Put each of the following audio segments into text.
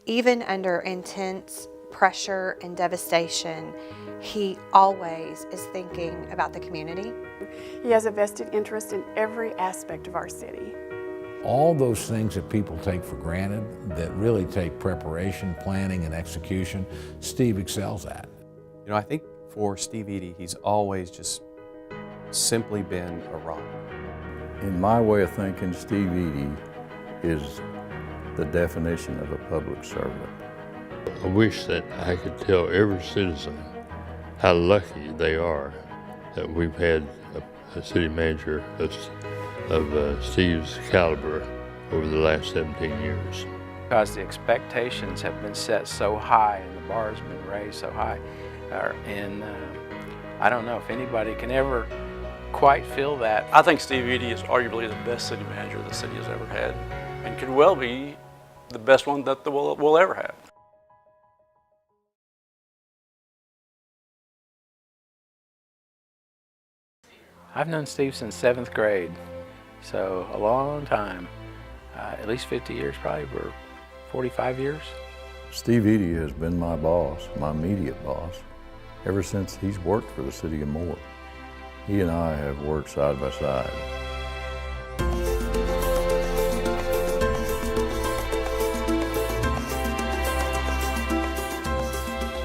Even under intense pressure and devastation, he always is thinking about the community. He has a vested interest in every aspect of our city. All those things that people take for granted, that really take preparation, planning, and execution, Steve excels at. You know, I think for Steve Eddy, he's always just simply been a rock. In my way of thinking, Steve Eddy is the definition of a public servant. I wish that I could tell every citizen how lucky they are that we've had a city manager of Steve's caliber over the last 17 years. Because the expectations have been set so high and the bar's been raised so high. I don't know if anybody can ever quite feel that. I think Steve Eddy is arguably the best city manager the city has ever had, and could well be the best one that we'll ever have. I've known Steve since 7th grade, so a long time, at least 50 years probably, or 45 years. Steve Eddy has been my boss, my immediate boss, ever since he's worked for the city of Moore. He and I have worked side by side.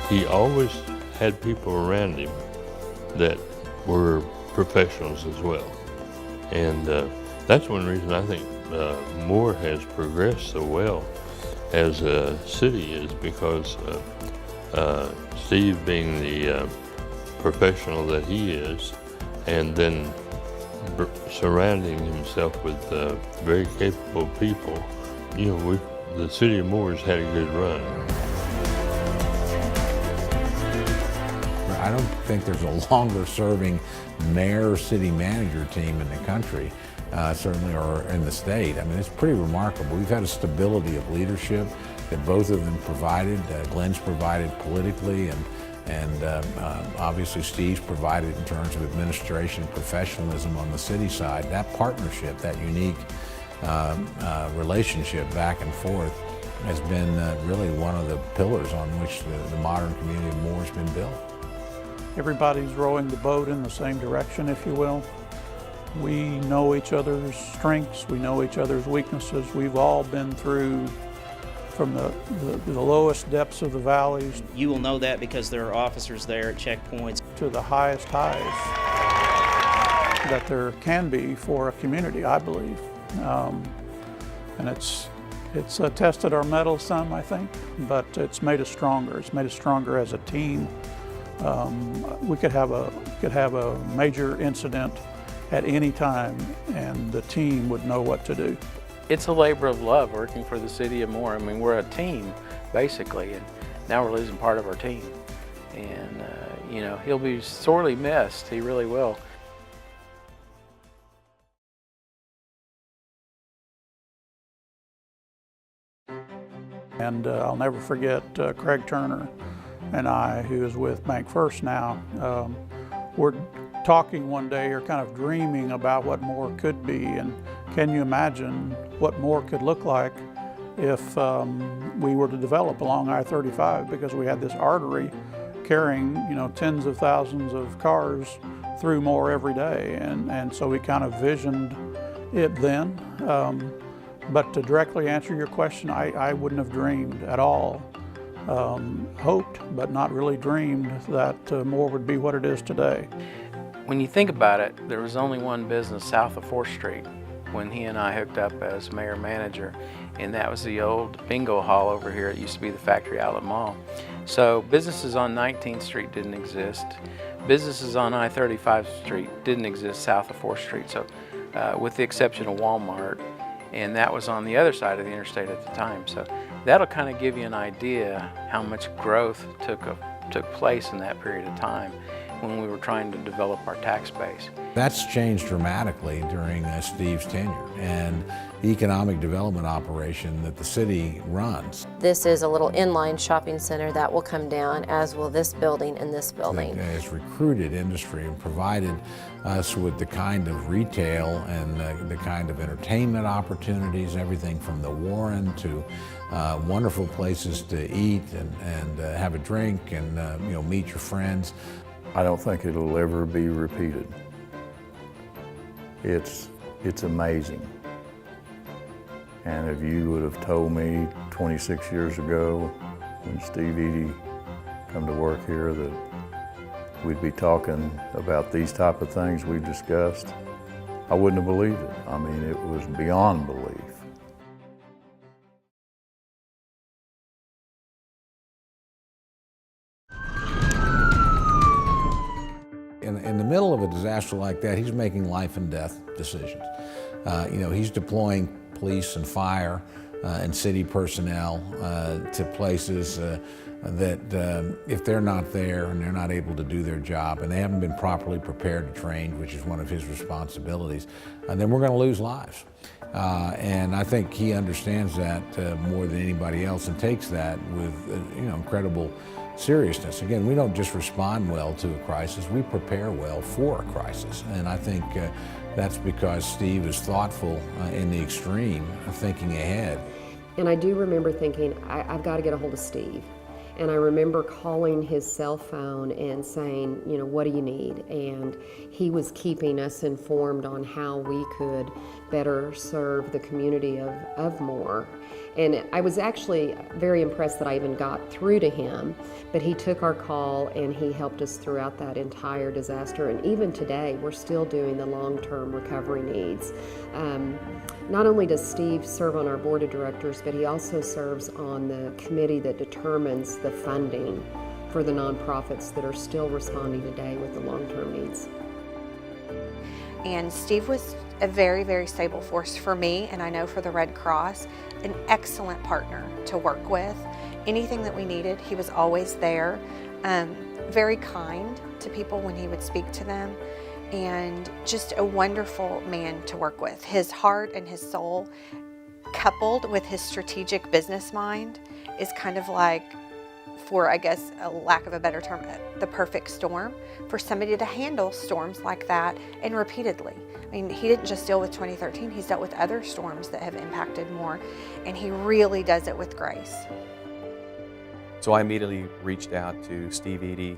He always had people around him that were professionals as well. And that's one reason I think Moore has progressed so well as a city, is because Steve being the professional that he is, and then surrounding himself with very capable people. You know, the city of Moore has had a good run. I don't think there's a longer serving mayor city manager team in the country, certainly, or in the state. I mean, it's pretty remarkable. We've had a stability of leadership that both of them provided. Glenn's provided politically, and obviously Steve's provided in terms of administration and professionalism on the city side. That partnership, that unique relationship back and forth, has been really one of the pillars on which the modern community of Moore has been built. Everybody's rowing the boat in the same direction, if you will. We know each other's strengths, we know each other's weaknesses. We've all been through from the lowest depths of the valleys. You will know that because there are officers there at checkpoints. To the highest highs that there can be for a community, I believe. And it's tested our mettle some, I think, but it's made us stronger. It's made us stronger as a team. We could have a major incident at any time, and the team would know what to do. It's a labor of love working for the city of Moore. I mean, we're a team, basically, and now we're losing part of our team. And, you know, he'll be sorely missed. He really will. And I'll never forget Craig Turner and I, who is with Bank First now. We're talking one day, or kind of dreaming about what Moore could be, and can you imagine what Moore could look like if we were to develop along I-35, because we had this artery carrying, you know, tens of thousands of cars through Moore every day, and so we kind of visioned it then. But to directly answer your question, I wouldn't have dreamed at all. Hoped, but not really dreamed that Moore would be what it is today. When you think about it, there was only one business south of 4th Street when he and I hooked up as mayor-manager, and that was the old bingo hall over here. It used to be the Factory Outlet Mall. So businesses on 19th Street didn't exist. Businesses on I-35 Street didn't exist south of 4th Street, so with the exception of Walmart, and that was on the other side of the interstate at the time. So that'll kind of give you an idea how much growth took place in that period of time. when we were trying to develop our tax base. That's changed dramatically during Steve's tenure and the economic development operation that the city runs. This is a little inline shopping center that will come down, as will this building and this building. It has recruited industry and provided us with the kind of retail and the kind of entertainment opportunities, everything from the Warren to wonderful places to eat and have a drink and meet your friends. I don't think it'll ever be repeated. It's amazing. And if you would have told me 26 years ago when Steve Eddy come to work here that we'd be talking about these type of things we discussed, I wouldn't have believed it. I mean, it was beyond belief. In the middle of a disaster like that, he's making life and death decisions. He's deploying police and fire and city personnel to places that if they're not there and they're not able to do their job and they haven't been properly prepared to train, which is one of his responsibilities, then we're going to lose lives. And I think he understands that more than anybody else and takes that with incredible seriousness. Again, we don't just respond well to a crisis, we prepare well for a crisis. And I think that's because Steve is thoughtful in the extreme, thinking ahead. And I do remember thinking, I've got to get a hold of Steve. And I remember calling his cell phone and saying, what do you need? And he was keeping us informed on how we could better serve the community of Moore. And I was actually very impressed that I even got through to him, but he took our call and he helped us throughout that entire disaster. And even today, we're still doing the long-term recovery needs. Not only does Steve serve on our board of directors, but he also serves on the committee that determines the funding for the nonprofits that are still responding today with the long-term needs. And Steve was a very, very stable force for me, and I know for the Red Cross, an excellent partner to work with. Anything that we needed, he was always there. Very kind to people when he would speak to them, and just a wonderful man to work with. His heart and his soul, coupled with his strategic business mind, is kind of like, for I guess a lack of a better term, the perfect storm for somebody to handle storms like that and repeatedly. I mean, he didn't just deal with 2013, he's dealt with other storms that have impacted Moore, and he really does it with grace. So I immediately reached out to Steve Eddy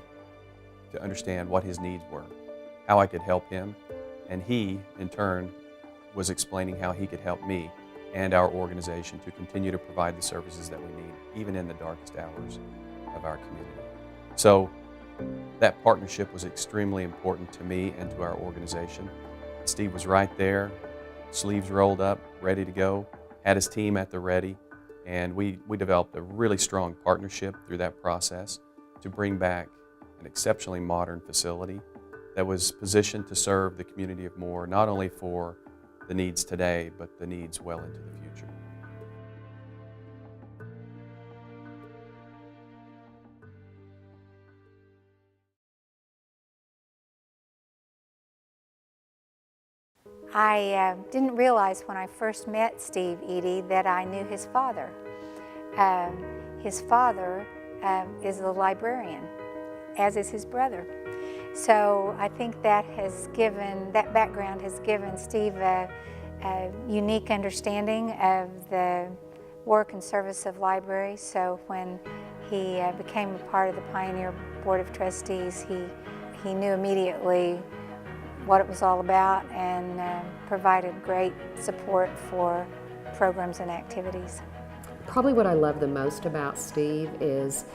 to understand what his needs were, how I could help him, and he, in turn, was explaining how he could help me and our organization to continue to provide the services that we need, even in the darkest hours of our community. So that partnership was extremely important to me and to our organization. Steve was right there, sleeves rolled up, ready to go, had his team at the ready, and we developed a really strong partnership through that process to bring back an exceptionally modern facility that was positioned to serve the community of Moore, not only for the needs today, but the needs well into the future. I didn't realize when I first met Steve Eddy that I knew his father. His father is a librarian, as is his brother. So I think that background has given Steve a unique understanding of the work and service of libraries. So when he became a part of the Pioneer Board of Trustees, he knew immediately what it was all about and provided great support for programs and activities. Probably what I love the most about Steve is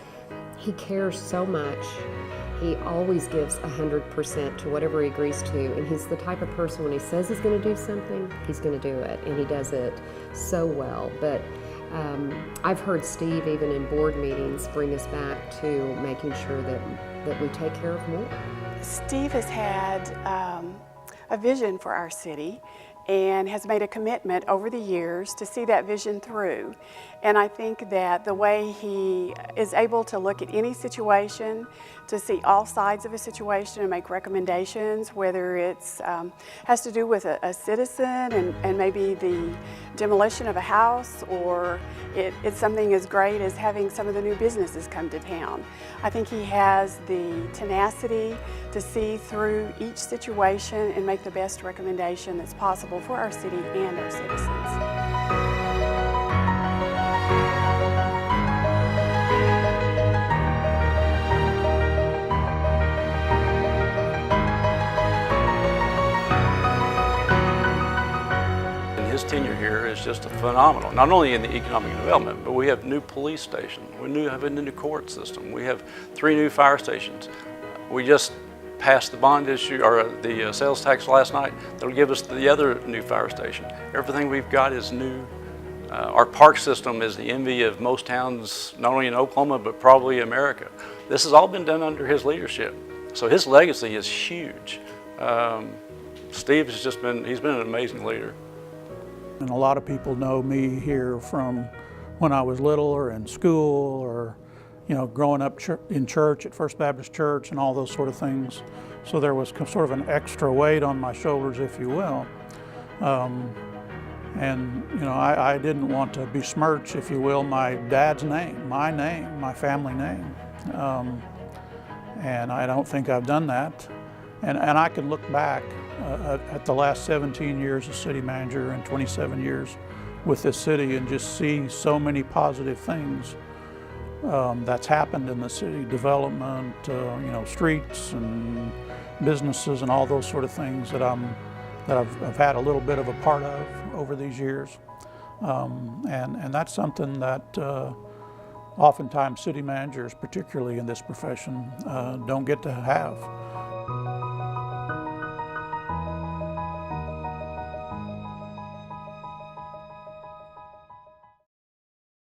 he cares so much. He always gives 100% to whatever he agrees to, and he's the type of person when he says he's going to do something, he's going to do it, and he does it so well. But I've heard Steve, even in board meetings, bring us back to making sure that we take care of more. Steve has had a vision for our city, and has made a commitment over the years to see that vision through. And I think that the way he is able to look at any situation, to see all sides of a situation and make recommendations, whether it's has to do with a citizen and maybe the demolition of a house, or it's something as great as having some of the new businesses come to town. I think he has the tenacity to see through each situation and make the best recommendation that's possible for our city and our citizens. His tenure here is just phenomenal, not only in the economic development, but we have new police stations, we have a new court system, we have 3 new fire stations. We just passed the bond issue, or the sales tax last night, that'll give us the other new fire station. Everything we've got is new. Our park system is the envy of most towns, not only in Oklahoma, but probably America. This has all been done under his leadership. So his legacy is huge. Steve has just been, he's been an amazing leader. And a lot of people know me here from when I was little or in school, or growing up in church at First Baptist Church and all those sort of things. So there was sort of an extra weight on my shoulders, if you will. I didn't want to besmirch, if you will, my dad's name, my family name. And I don't think I've done that. And I can look back at the last 17 years as city manager and 27 years with this city and just see so many positive things that's happened in the city. Development, streets and businesses and all those sort of things that I've had a little bit of a part of over these years. And that's something that oftentimes city managers, particularly in this profession, don't get to have.